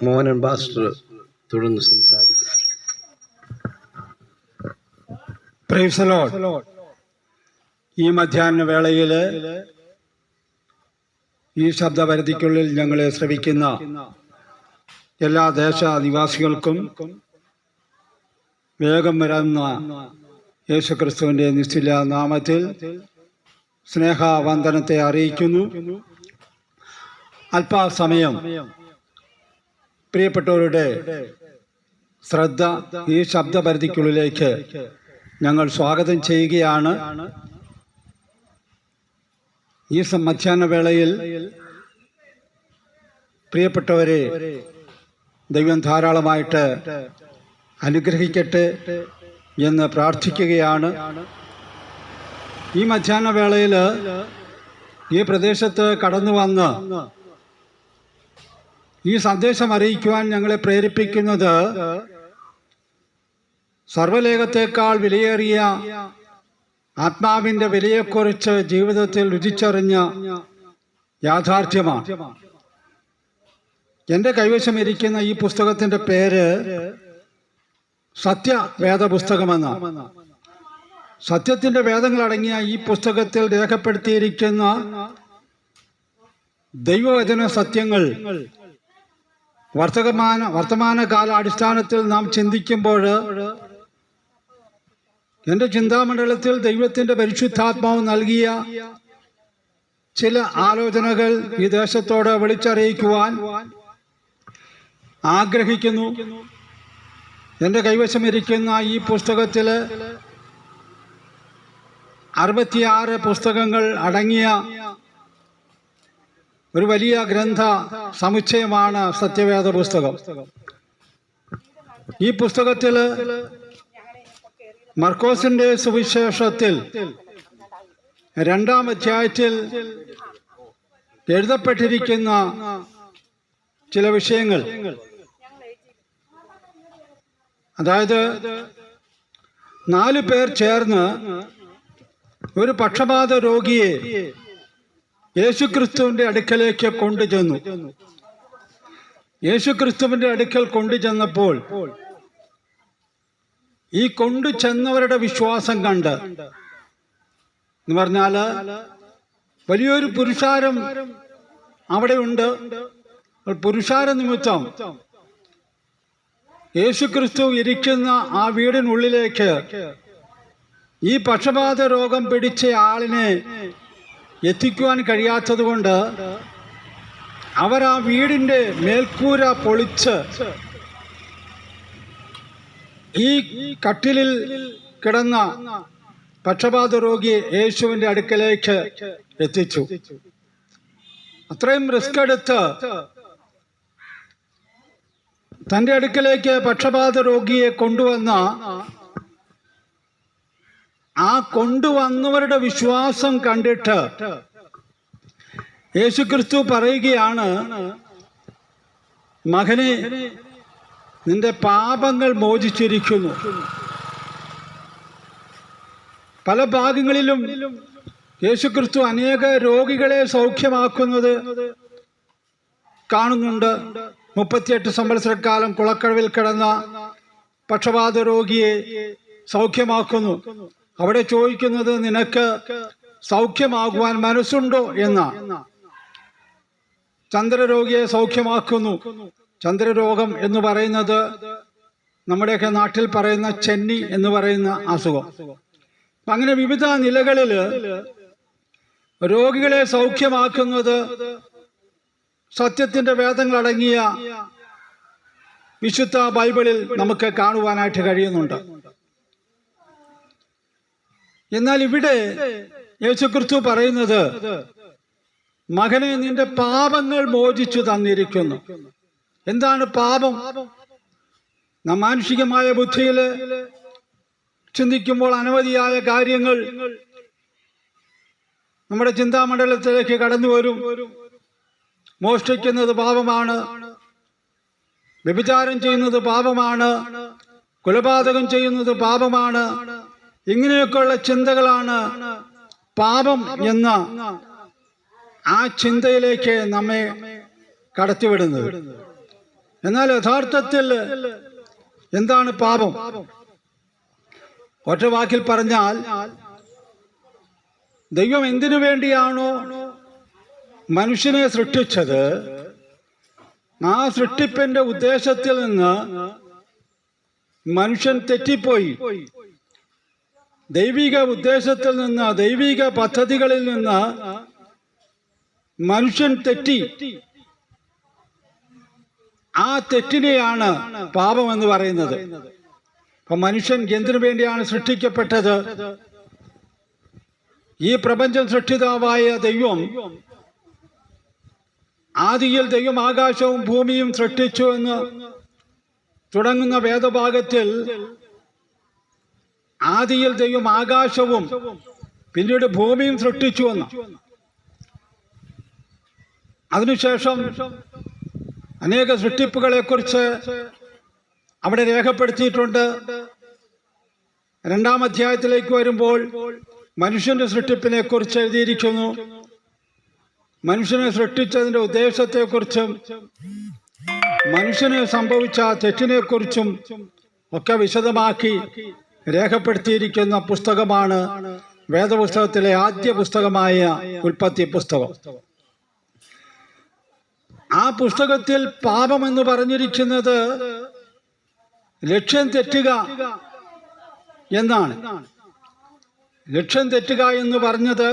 Mohanan pastor തുടർന്ന് സംസാരിക്കും. Praise the Lord. ഈ മധ്യാഹ്ന വേളയിൽ ഈ ശബ്ദപരിധിക്കുള്ളിൽ ഞങ്ങളെ ശ്രവിക്കുന്ന എല്ലാ ദേശനിവാസികൾക്കും വേഗം വരുന്ന യേശുക്രിസ്തുവിൻ്റെ നിശ്ചല നാമത്തിൽ സ്നേഹവന്ദനത്തെ അറിയിക്കുന്നു. അല്പസമയം പ്രിയപ്പെട്ടവരുടെ ശ്രദ്ധ ഈ ശബ്ദപരിധിക്കുള്ളിലേക്ക് ഞങ്ങൾ സ്വാഗതം ചെയ്യുകയാണ്. ഈ മധ്യാഹ്ന വേളയിൽ പ്രിയപ്പെട്ടവരെ ദൈവം ധാരാളമായിട്ട് അനുഗ്രഹിക്കട്ടെ എന്ന് പ്രാർത്ഥിക്കുകയാണ്. ഈ മധ്യാഹ്ന വേളയിൽ ഈ പ്രദേശത്ത് കടന്നു വന്ന് ഈ സന്ദേശം അറിയിക്കുവാൻ ഞങ്ങളെ പ്രേരിപ്പിക്കുന്നത് സർവ്വലേഖത്തേക്കാൾ വിലയേറിയ ആത്മാവിൻ്റെ വിലയെക്കുറിച്ച് ജീവിതത്തിൽ രുചിച്ചറിഞ്ഞ യാഥാർത്ഥ്യമാണ്. എൻ്റെ കൈവശം ഇരിക്കുന്ന ഈ പുസ്തകത്തിൻ്റെ പേര് സത്യവേദ പുസ്തകമെന്നാണ്. സത്യത്തിൻ്റെ വേദങ്ങളടങ്ങിയ ഈ പുസ്തകത്തിൽ രേഖപ്പെടുത്തിയിരിക്കുന്ന ദൈവവചന സത്യങ്ങൾ വർത്തമാനകാല അടിസ്ഥാനത്തിൽ നാം ചിന്തിക്കുമ്പോൾ എൻ്റെ ചിന്താമണ്ഡലത്തിൽ ദൈവത്തിൻ്റെ പരിശുദ്ധാത്മാവ് നൽകിയ ചില ആലോചനകൾ ഈ ദേശത്തോട് വിളിച്ചറിയിക്കുവാൻ ആഗ്രഹിക്കുന്നു. എൻ്റെ കൈവശം ഇരിക്കുന്ന ഈ പുസ്തകത്തിൽ 66 പുസ്തകങ്ങൾ അടങ്ങിയ ഒരു വലിയ ഗ്രന്ഥ സമുച്ചയമാണ് സത്യവേദ പുസ്തകം. ഈ പുസ്തകത്തിൽ മർക്കോസിന്റെ സുവിശേഷത്തിൽ 2-ാം അധ്യായത്തിൽ എഴുതപ്പെട്ടിരിക്കുന്ന ചില വിഷയങ്ങൾ, അതായത് 4 പേർ ചേർന്ന് ഒരു പക്ഷപാത രോഗിയെ യേശുക്രിസ്തുവിന്റെ അടുക്കലേക്ക് കൊണ്ടുചെന്നു. യേശുക്രിസ്തുവിന്റെ അടുക്കൽ കൊണ്ടുചെന്നപ്പോൾ ഈ കൊണ്ടുചെന്നവരുടെ വിശ്വാസം കണ്ട്, എന്ന് പറഞ്ഞാല് വലിയൊരു പുരുഷാരം അവിടെ ഉണ്ട്. പുരുഷാര നിമിത്തം യേശുക്രിസ്തു ഇരിക്കുന്ന ആ വീടിനുള്ളിലേക്ക് ഈ പക്ഷപാത രോഗം പിടിച്ച ആളിനെ എത്തിക്കുവാൻ കഴിയാത്തത് കൊണ്ട് അവർ ആ വീടിൻ്റെ മേൽക്കൂര പൊളിച്ച് ഈ കട്ടിലിൽ കിടന്ന പക്ഷപാത രോഗിയെ യേശുവിൻ്റെ അടുക്കലേക്ക് എത്തിച്ചു. അത്രയും റിസ്ക് എടുത്ത് തൻ്റെ അടുക്കലേക്ക് പക്ഷപാത രോഗിയെ കൊണ്ടുവന്ന ആ കൊണ്ടുവന്നവരുടെ വിശ്വാസം കണ്ടിട്ട് യേശുക്രിസ്തു പറയുകയാണ്, മകനെ, നിന്റെ പാപങ്ങൾ മോചിച്ചിരിക്കുന്നു. പല ഭാഗങ്ങളിലും യേശുക്രിസ്തു അനേക രോഗികളെ സൗഖ്യമാക്കുന്നത് കാണുന്നുണ്ട്. 38 സംവത്സരക്കാലം കുളക്കടവിൽ കിടന്ന പക്ഷപാത രോഗിയെ സൗഖ്യമാക്കുന്നു. അവിടെ ചോദിക്കുന്നത്, നിനക്ക് സൗഖ്യമാകുവാൻ മനസ്സുണ്ടോ എന്ന. ചന്ദ്രരോഗിയെ സൗഖ്യമാക്കുന്നു. ചന്ദ്രരോഗം എന്ന് പറയുന്നത് നമ്മുടെയൊക്കെ നാട്ടിൽ പറയുന്ന ചെന്നി എന്ന് പറയുന്ന അസുഖം. അങ്ങനെ വിവിധ നിലകളിൽ രോഗികളെ സൗഖ്യമാക്കുന്നത് സത്യത്തിന്റെ വേദങ്ങളടങ്ങിയ വിശുദ്ധ ബൈബിളിൽ നമുക്ക് കാണുവാനായിട്ട് കഴിയുന്നുണ്ട്. എന്നാൽ ഇവിടെ യേശുക്രിസ്തു പറയുന്നത്, മകനെ, നിന്റെ പാപങ്ങൾ മോചിച്ചു തന്നിരിക്കുന്നു. എന്താണ് പാപം? നാം മാനുഷികമായ ബുദ്ധിയിൽ ചിന്തിക്കുമ്പോൾ അനവധിയായ കാര്യങ്ങൾ നമ്മുടെ ചിന്താമണ്ഡലത്തിലേക്ക് കടന്നു വരും. മോഷ്ടിക്കുന്നത് പാപമാണ്, വ്യഭിചാരം ചെയ്യുന്നത് പാപമാണ്, കൊലപാതകം ചെയ്യുന്നത് പാപമാണ്. ഇങ്ങനെയൊക്കെയുള്ള ചിന്തകളാണ് പാപം എന്ന ആ ചിന്തയിലേക്ക് നമ്മെ കടത്തിവിടുന്നത്. എന്നാൽ യഥാർത്ഥത്തിൽ എന്താണ് പാപം? ഒറ്റ വാക്കിൽ പറഞ്ഞാൽ, ദൈവം എന്തിനു വേണ്ടിയാണോ മനുഷ്യനെ സൃഷ്ടിച്ചത്, ആ സൃഷ്ടിപ്പിന്റെ ഉദ്ദേശത്തിൽ നിന്ന് മനുഷ്യൻ തെറ്റിപ്പോയി. ദൈവിക ഉദ്ദേശത്തിൽ നിന്ന്, ദൈവിക പദ്ധതികളിൽ നിന്ന് മനുഷ്യൻ തെറ്റി. ആ തെറ്റിനെയാണ് പാപം എന്ന് പറയുന്നത്. അപ്പൊ മനുഷ്യൻ എന്തിനു വേണ്ടിയാണ് സൃഷ്ടിക്കപ്പെട്ടത്? ഈ പ്രപഞ്ചം സൃഷ്ടിതാവായ ദൈവം, ആദിയിൽ ദൈവം ആകാശവും ഭൂമിയും സൃഷ്ടിച്ചു എന്ന് തുടങ്ങുന്ന വേദഭാഗത്തിൽ, ആദിയിൽ ദൈവം ആകാശവും പിന്നീട് ഭൂമിയും സൃഷ്ടിച്ചു എന്ന്, അതിനുശേഷം അനേക സൃഷ്ടിപ്പുകളെ കുറിച്ച് അവിടെ രേഖപ്പെടുത്തിയിട്ടുണ്ട്. 2-ാം അധ്യായത്തിലേക്ക് വരുമ്പോൾ മനുഷ്യന്റെ സൃഷ്ടിപ്പിനെ കുറിച്ച് എഴുതിയിരിക്കുന്നു. മനുഷ്യനെ സൃഷ്ടിച്ചതിന്റെ ഉദ്ദേശത്തെക്കുറിച്ചും മനുഷ്യന് സംഭവിച്ച തെറ്റിനെ കുറിച്ചും ഒക്കെ വിശദമാക്കി രേഖപ്പെടുത്തിയിരിക്കുന്ന പുസ്തകമാണ് വേദപുസ്തകത്തിലെ ആദ്യ പുസ്തകമായ ഉൽപ്പത്തി പുസ്തകം. ആ പുസ്തകത്തിൽ പാപം എന്ന് പറഞ്ഞിരിക്കുന്നത് ലക്ഷ്യം തെറ്റുക എന്നാണ്. ലക്ഷ്യം തെറ്റുക എന്ന് പറഞ്ഞത്,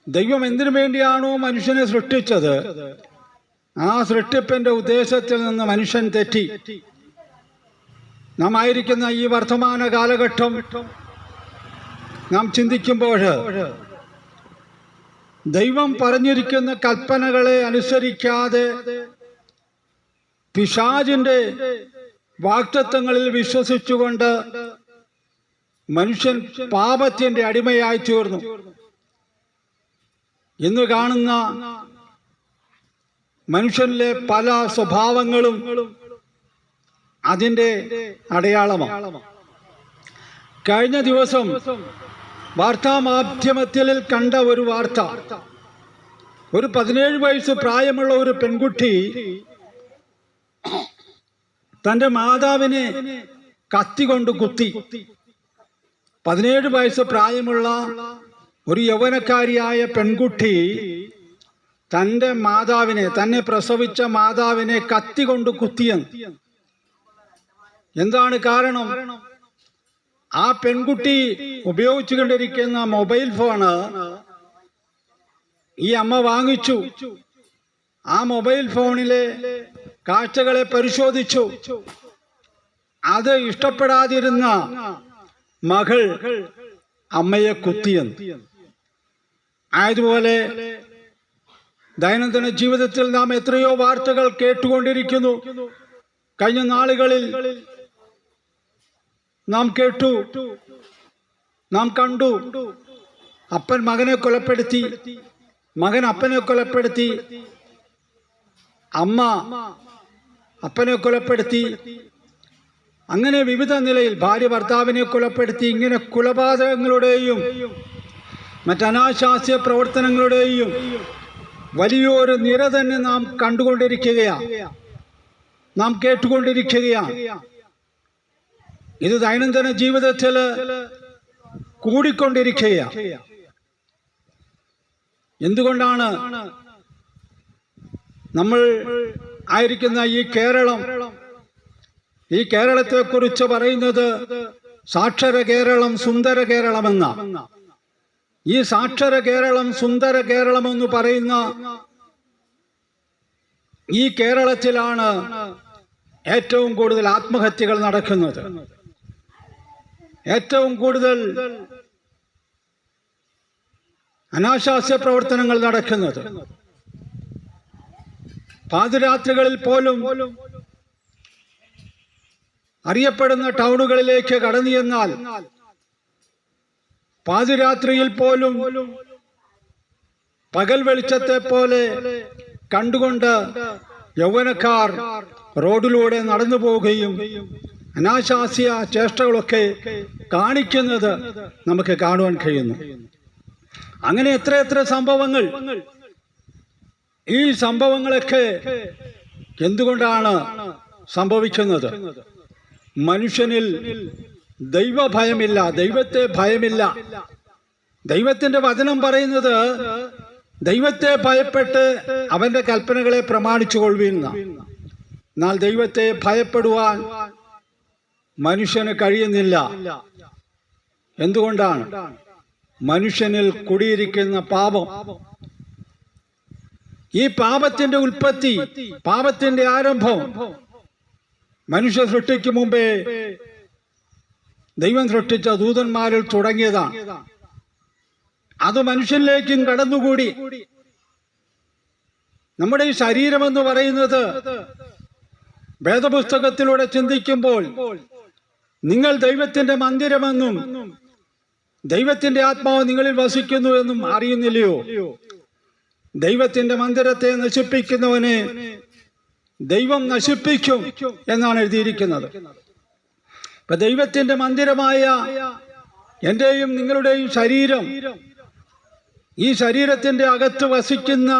ദൈവം എന്തിനു വേണ്ടിയാണോ മനുഷ്യനെ സൃഷ്ടിച്ചത്, ആ സൃഷ്ടിപ്പിന്റെ ഉദ്ദേശത്തിൽ നിന്ന് മനുഷ്യൻ തെറ്റി. നാം ആയിരിക്കുന്ന ഈ വർത്തമാന കാലഘട്ടം നാം ചിന്തിക്കുമ്പോൾ, ദൈവം പറഞ്ഞിരിക്കുന്ന കൽപ്പനകളെ അനുസരിക്കാതെ പിശാചിന്റെ വാഗ്ദത്തങ്ങളിൽ വിശ്വസിച്ചുകൊണ്ട് മനുഷ്യൻ പാപത്തിന്റെ അടിമയായി തീർന്നു. ഇന്ന് കാണുന്ന മനുഷ്യനിലെ പല സ്വഭാവങ്ങളും അതിന്റെ അടയാളമാണ്. കഴിഞ്ഞ ദിവസം വാർത്താമാധ്യമത്തിൽ കണ്ട ഒരു വാർത്ത, ഒരു 17 വയസ്സ് പ്രായമുള്ള ഒരു പെൺകുട്ടി തന്റെ മാതാവിനെ കത്തി കൊണ്ട് കുത്തി. 17 വയസ്സ് പ്രായമുള്ള ഒരു യൗവനക്കാരിയായ പെൺകുട്ടി തന്റെ മാതാവിനെ, തന്നെ പ്രസവിച്ച മാതാവിനെ കത്തി കൊണ്ട് കുത്തിയെന്ന്. എന്താണ് കാരണം? ആ പെൺകുട്ടി ഉപയോഗിച്ചുകൊണ്ടിരിക്കുന്ന മൊബൈൽ ഫോണ് ഈ അമ്മ വാങ്ങിച്ചു. ആ മൊബൈൽ ഫോണിലെ കാഴ്ചകളെ പരിശോധിച്ചു. അത് ഇഷ്ടപ്പെടാതിരുന്ന മകൾ അമ്മയെ കുത്തിയെന്ന്. ആയതുപോലെ ദൈനംദിന ജീവിതത്തിൽ നാം എത്രയോ വാർത്തകൾ കേട്ടുകൊണ്ടിരിക്കുന്നു. കഴിഞ്ഞ നാളുകളിൽ നാം കേട്ടു, നാം കണ്ടു, അപ്പൻ മകനെ കൊലപ്പെടുത്തി, മകൻ അപ്പനെ കൊലപ്പെടുത്തി, അമ്മ അപ്പനെ കൊലപ്പെടുത്തി, അങ്ങനെ വിവിധ നിലയിൽ ഭാര്യ ഭർത്താവിനെ കൊലപ്പെടുത്തി. ഇങ്ങനെ കൊലപാതകങ്ങളുടെയും മറ്റനാശാസ്യ പ്രവർത്തനങ്ങളുടെയും വലിയൊരു നിര തന്നെ നാം കണ്ടുകൊണ്ടിരിക്കുകയാണ്, നാം കേട്ടുകൊണ്ടിരിക്കുകയാണ്. ഇത് ദൈനംദിന ജീവിതത്തിൽ കൂടിക്കൊണ്ടിരിക്കുകയാണ്. എന്തുകൊണ്ടാണ് നമ്മൾ ആയിരിക്കുന്ന ഈ കേരളം, ഈ കേരളത്തെ കുറിച്ച് പറയുന്നത് സാക്ഷര കേരളം, സുന്ദര കേരളം എന്ന? ഈ സാക്ഷര കേരളം, സുന്ദര കേരളം എന്ന് പറയുന്ന ഈ കേരളത്തിലാണ് ഏറ്റവും കൂടുതൽ ആത്മഹത്യകൾ നടക്കുന്നത്, ഏറ്റവും കൂടുതൽ അനാശാസ്യ പ്രവർത്തനങ്ങൾ നടക്കുന്നത്. പാതിരാത്രികളിൽ പോലും അറിയപ്പെടുന്ന ടൗണുകളിലേക്ക് കടന്നു ചെന്നാൽ പാതിരാത്രിയിൽ പോലും പകൽ വെളിച്ചത്തെ പോലെ കണ്ടുകൊണ്ട് യൗവനക്കാർ റോഡിലൂടെ നടന്നു പോവുകയും അനാശാസ്യ ചേഷ്ടകളൊക്കെ കാണിക്കുന്നത് നമുക്ക് കാണുവാൻ കഴിയുന്നു. അങ്ങനെ എത്രയെത്ര സംഭവങ്ങൾ. ഈ സംഭവങ്ങളൊക്കെ എന്തുകൊണ്ടാണ് സംഭവിക്കുന്നത്? മനുഷ്യനിൽ ദൈവഭയമില്ല, ദൈവത്തെ ഭയമില്ല. ദൈവത്തിന്റെ വചനം പറയുന്നത് ദൈവത്തെ ഭയപ്പെട്ട് അവന്റെ കൽപ്പനകളെ പ്രമാണിച്ചു കൊള്ളുവിൻ. എന്നാൽ ദൈവത്തെ ഭയപ്പെടുവാൻ മനുഷ്യന് കഴിയുന്നില്ല. എന്തുകൊണ്ടാണ്? മനുഷ്യനിൽ കുടിയിരിക്കുന്ന പാപം. ഈ പാപത്തിന്റെ ഉൽപ്പത്തി, പാപത്തിന്റെ ആരംഭം മനുഷ്യ സൃഷ്ടിക്ക് മുമ്പേ ദൈവം സൃഷ്ടിച്ച ദൂതന്മാരിൽ തുടങ്ങിയതാണ്. അത് മനുഷ്യനിലേക്കും കടന്നുകൂടി. നമ്മുടെ ഈ ശരീരമെന്ന് പറയുന്നത് വേദപുസ്തകത്തിലൂടെ ചിന്തിക്കുമ്പോൾ നിങ്ങൾ ദൈവത്തിന്റെ മന്ദിരമെന്നും ദൈവത്തിന്റെ ആത്മാവ് നിങ്ങളിൽ വസിക്കുന്നു എന്നും അറിയുന്നില്ലയോ? ദൈവത്തിന്റെ മന്ദിരത്തെ നശിപ്പിക്കുന്നവനെ ദൈവം നശിപ്പിക്കും എന്നാണ് എഴുതിയിരിക്കുന്നത്. ഇപ്പൊ ദൈവത്തിന്റെ മന്ദിരമായ എന്റെയും നിങ്ങളുടെയും ശരീരം, ഈ ശരീരത്തിന്റെ അകത്ത് വസിക്കുന്ന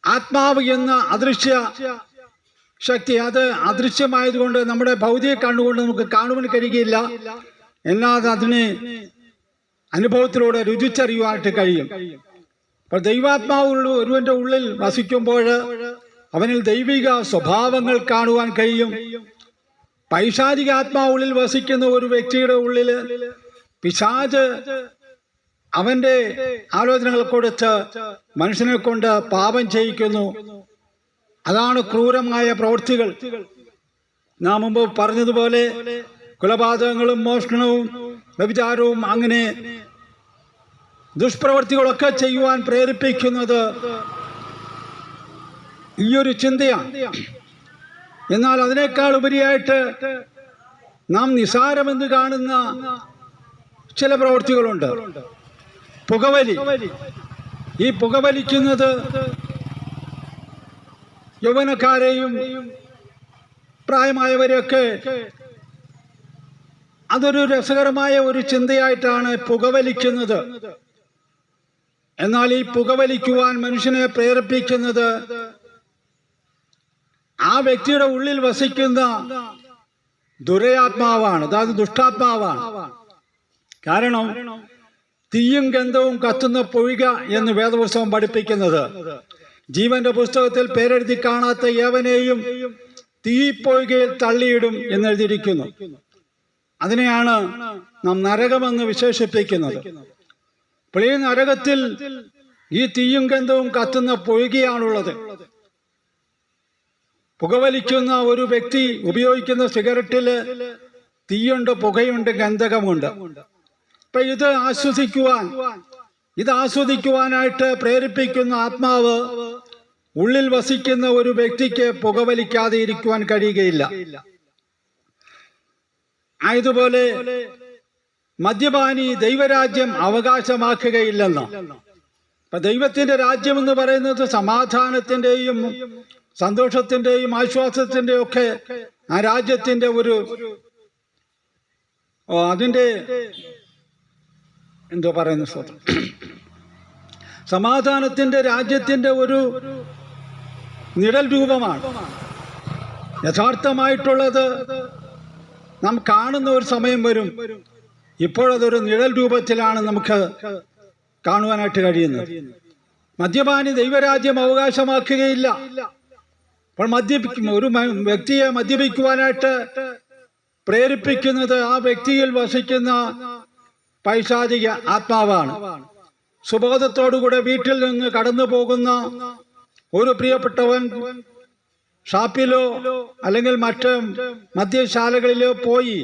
ആത്മാവ് എന്ന അദൃശ്യ ശക്തി, അത് അദൃശ്യമായതുകൊണ്ട് നമ്മുടെ ഭൗതിക കണ്ണുകൊണ്ട് നമുക്ക് കാണുവാൻ കഴിയുകയില്ല. എന്നാൽ അതിനെ അനുഭവത്തിലൂടെ രുചിച്ചറിയുവാനായിട്ട് കഴിയും. അപ്പോൾ ദൈവാത്മാവ് ഒരുവന്റെ ഉള്ളിൽ വസിക്കുമ്പോൾ അവനിൽ ദൈവിക സ്വഭാവങ്ങൾ കാണുവാൻ കഴിയും. പൈശാചിക ആത്മാവ് ഉള്ളിൽ വസിക്കുന്ന ഒരു വ്യക്തിയുടെ ഉള്ളിൽ പിശാച് അവന്റെ ആലോചനകൾ കൊടുത്ത് മനുഷ്യനെ കൊണ്ട് പാപം ചെയ്യിക്കുന്നു. അതാണ് ക്രൂരമായ പ്രവൃത്തികൾ. നാം മുമ്പ് പറഞ്ഞതുപോലെ കൊലപാതകങ്ങളും മോഷണവും വ്യഭിചാരവും അങ്ങനെ ദുഷ്പ്രവൃത്തികളൊക്കെ ചെയ്യുവാൻ പ്രേരിപ്പിക്കുന്നത് ഈ ഒരു ചിന്തയാണ്. എന്നാൽ അതിനേക്കാൾ ഉപരിയായിട്ട് നാം നിസാരമെന്ന് കാണുന്ന ചില പ്രവൃത്തികളുണ്ട്. പുകവലി. ഈ പുകവലിക്കുന്നത് യൗവനക്കാരെയും പ്രായമായവരെയൊക്കെ അതൊരു രസകരമായ ഒരു ചിന്തയായിട്ടാണ് പുകവലിക്കുന്നത്. എന്നാൽ ഈ പുകവലിക്കുവാൻ മനുഷ്യനെ പ്രേരിപ്പിക്കുന്നത് ആ വ്യക്തിയുടെ ഉള്ളിൽ വസിക്കുന്ന ദുരയാത്മാവാണ്, അതായത് ദുഷ്ടാത്മാവാണ്. കാരണം തീയും ഗന്ധവും കത്തുന്ന പൊയ്ക എന്ന് വേദപുസ്തകം പഠിപ്പിക്കുന്നത് ജീവന്റെ പുസ്തകത്തിൽ പേരെഴുതി കാണാത്ത ഏവനെയും തീപ്പൊയ്കയിൽ തള്ളിയിടും എന്നെഴുതിയിരിക്കുന്നു. അതിനെയാണ് നാം നരകമെന്ന് വിശേഷിപ്പിക്കുന്നത്. അപ്പോൾ ഈ നരകത്തിൽ ഈ തീയും ഗന്ധവും കത്തുന്ന പൊയ്കയാണുള്ളത്. പുകവലിക്കുന്ന ഒരു വ്യക്തി ഉപയോഗിക്കുന്ന സിഗരറ്റില് തീയുണ്ട്, പുകയുണ്ട്, ഗന്ധകമുണ്ട്. അപ്പൊ ഇത് ആസ്വദിക്കുവാനായിട്ട് പ്രേരിപ്പിക്കുന്ന ആത്മാവ് ഉള്ളിൽ വസിക്കുന്ന ഒരു വ്യക്തിക്ക് പുകവലിക്കാതെ ഇരിക്കുവാൻ കഴിയുകയില്ല. ആയതുപോലെ മദ്യപാനി ദൈവരാജ്യം അവകാശമാക്കുകയില്ലെന്ന്. അപ്പൊ ദൈവത്തിന്റെ രാജ്യം എന്ന് പറയുന്നത് സമാധാനത്തിന്റെയും സന്തോഷത്തിന്റെയും ആശ്വാസത്തിന്റെയും ഒക്കെ ആ രാജ്യത്തിന്റെ അതിന്റെ എന്തോ പറയുന്ന സ്തോത്രം, സമാധാനത്തിന്റെ രാജ്യത്തിന്റെ ഒരു നിഴൽ രൂപമാണ്. യഥാർത്ഥമായിട്ടുള്ളത് നാം കാണുന്ന ഒരു സമയം വരും. ഇപ്പോഴതൊരു നിഴൽ രൂപത്തിലാണ് നമുക്ക് കാണുവാനായിട്ട് കഴിയുന്നത്. മദ്യപാനി ദൈവരാജ്യം അവകാശമാക്കുകയില്ല. അപ്പോൾ ഒരു വ്യക്തിയെ മദ്യപിക്കുവാനായിട്ട് പ്രേരിപ്പിക്കുന്നത് ആ വ്യക്തിയിൽ വസിക്കുന്ന പൈശാചിക ആത്മാവാണ്. സുബോധത്തോടുകൂടെ വീട്ടിൽ നിന്ന് കടന്നു പോകുന്ന ഒരു പ്രിയപ്പെട്ടവൻ ഷാപ്പിലോ അല്ലെങ്കിൽ മറ്റ് മദ്യശാലകളിലോ പോയി